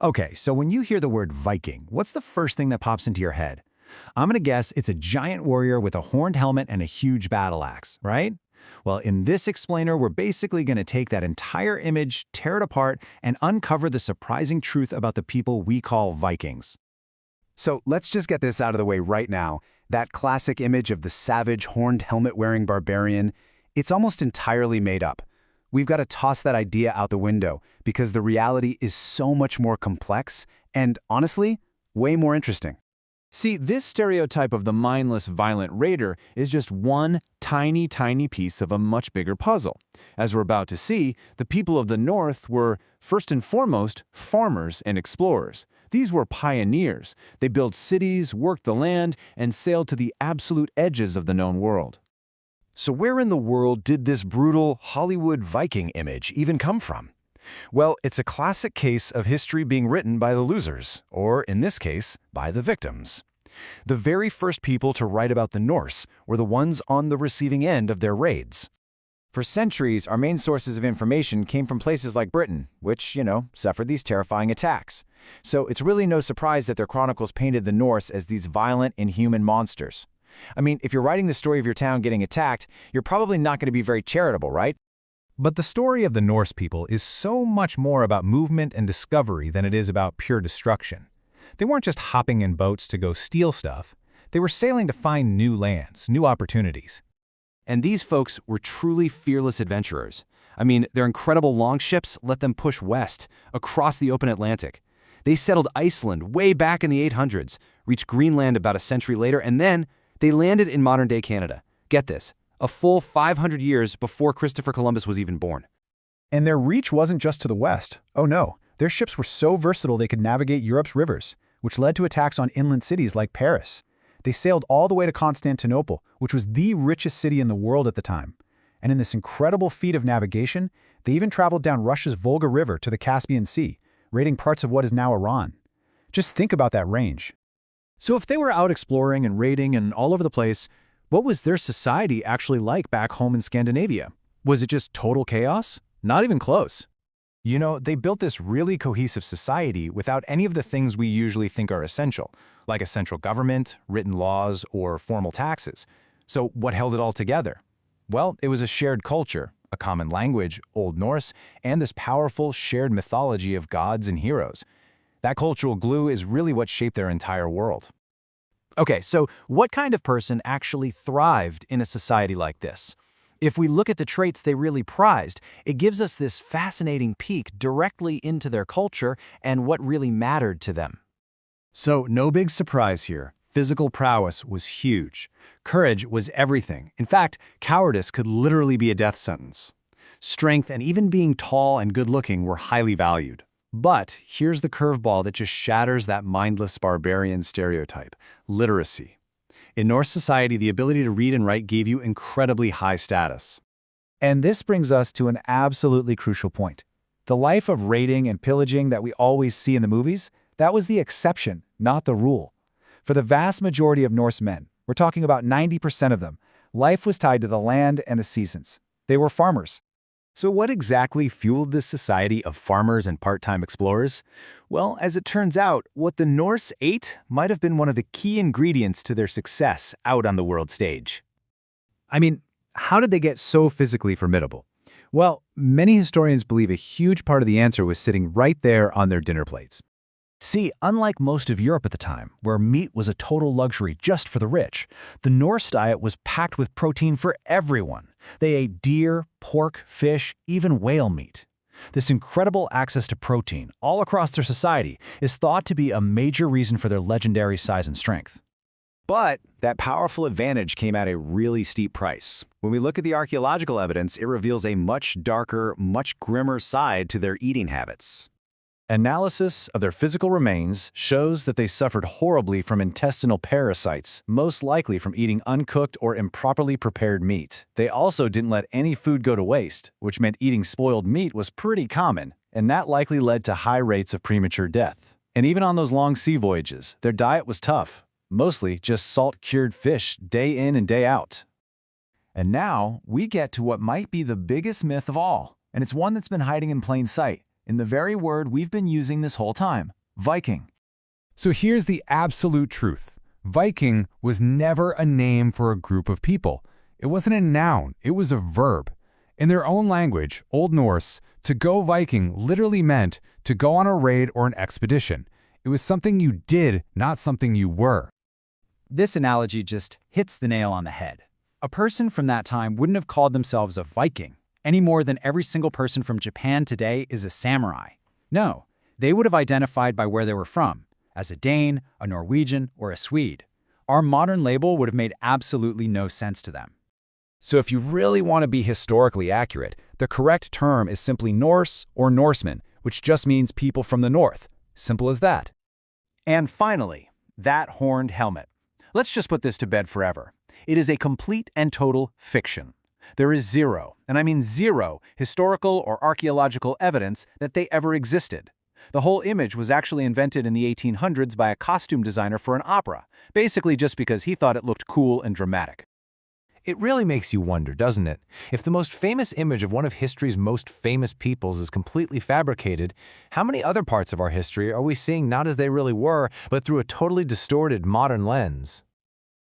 Okay, so when you hear the word Viking, what's the first thing that pops into your head? I'm gonna guess it's a giant warrior with a horned helmet and a huge battle axe, right? Well, in this explainer, we're basically gonna take that entire image, tear it apart, and uncover the surprising truth about the people we call Vikings. So let's just get this out of the way right now. That classic image of the savage, horned helmet-wearing barbarian, it's almost entirely made up. We've got to toss that idea out the window because the reality is so much more complex and, honestly, way more interesting. See, this stereotype of the mindless, violent raider is just one tiny, tiny piece of a much bigger puzzle. As we're about to see, the people of the North were, first and foremost, farmers and explorers. These were pioneers. They built cities, worked the land, and sailed to the absolute edges of the known world. So where in the world did this brutal Hollywood Viking image even come from? Well, it's a classic case of history being written by the losers, or in this case, by the victims. The very first people to write about the Norse were the ones on the receiving end of their raids. For centuries, our main sources of information came from places like Britain, which, suffered these terrifying attacks. So it's really no surprise that their chronicles painted the Norse as these violent, inhuman monsters. I mean, if you're writing the story of your town getting attacked, you're probably not going to be very charitable, right? But the story of the Norse people is so much more about movement and discovery than it is about pure destruction. They weren't just hopping in boats to go steal stuff. They were sailing to find new lands, new opportunities. And these folks were truly fearless adventurers. I mean, their incredible longships let them push west, across the open Atlantic. They settled Iceland way back in the 800s, reached Greenland about a century later, and then they landed in modern-day Canada. Get this, a full 500 years before Christopher Columbus was even born. And their reach wasn't just to the west. Oh no, their ships were so versatile they could navigate Europe's rivers, which led to attacks on inland cities like Paris. They sailed all the way to Constantinople, which was the richest city in the world at the time. And in this incredible feat of navigation, they even traveled down Russia's Volga River to the Caspian Sea, raiding parts of what is now Iran. Just think about that range. So if they were out exploring and raiding and all over the place, what was their society actually like back home in Scandinavia? Was it just total chaos? Not even close. They built this really cohesive society without any of the things we usually think are essential, like a central government, written laws, or formal taxes. So what held it all together? Well, it was a shared culture, a common language, Old Norse, and this powerful shared mythology of gods and heroes. That cultural glue is really what shaped their entire world. Okay, so what kind of person actually thrived in a society like this? If we look at the traits they really prized, it gives us this fascinating peek directly into their culture and what really mattered to them. So no big surprise here. Physical prowess was huge. Courage was everything. In fact, cowardice could literally be a death sentence. Strength and even being tall and good-looking were highly valued. But here's the curveball that just shatters that mindless barbarian stereotype: literacy. In Norse society, the ability to read and write gave you incredibly high status. And this brings us to an absolutely crucial point. The life of raiding and pillaging that we always see in the movies, that was the exception, not the rule. For the vast majority of Norse men, we're talking about 90% of them, life was tied to the land and the seasons. They were farmers. So what exactly fueled this society of farmers and part-time explorers? Well, as it turns out, what the Norse ate might have been one of the key ingredients to their success out on the world stage. I mean, how did they get so physically formidable? Well, many historians believe a huge part of the answer was sitting right there on their dinner plates. See, unlike most of Europe at the time, where meat was a total luxury just for the rich, the Norse diet was packed with protein for everyone. They ate deer, pork, fish, even whale meat. This incredible access to protein all across their society is thought to be a major reason for their legendary size and strength. But that powerful advantage came at a really steep price. When we look at the archaeological evidence, it reveals a much darker, much grimmer side to their eating habits. Analysis of their physical remains shows that they suffered horribly from intestinal parasites, most likely from eating uncooked or improperly prepared meat. They also didn't let any food go to waste, which meant eating spoiled meat was pretty common, and that likely led to high rates of premature death. And even on those long sea voyages, their diet was tough, mostly just salt-cured fish day in and day out. And now we get to what might be the biggest myth of all, and it's one that's been hiding in plain sight. in the very word we've been using this whole time, Viking. So here's the absolute truth. Viking was never a name for a group of people. It wasn't a noun, it was a verb. In their own language, Old Norse, to go Viking literally meant to go on a raid or an expedition. It was something you did, not something you were. This analogy just hits the nail on the head. A person from that time wouldn't have called themselves a Viking, any more than every single person from Japan today is a samurai. No, they would have identified by where they were from, as a Dane, a Norwegian, or a Swede. Our modern label would have made absolutely no sense to them. So if you really want to be historically accurate, the correct term is simply Norse or Norseman, which just means people from the north. Simple as that. And finally, that horned helmet. Let's just put this to bed forever. It is a complete and total fiction. There is zero, and I mean zero, historical or archaeological evidence that they ever existed. The whole image was actually invented in the 1800s by a costume designer for an opera, basically just because he thought it looked cool and dramatic. It really makes you wonder, doesn't it? If the most famous image of one of history's most famous peoples is completely fabricated, how many other parts of our history are we seeing not as they really were, but through a totally distorted modern lens?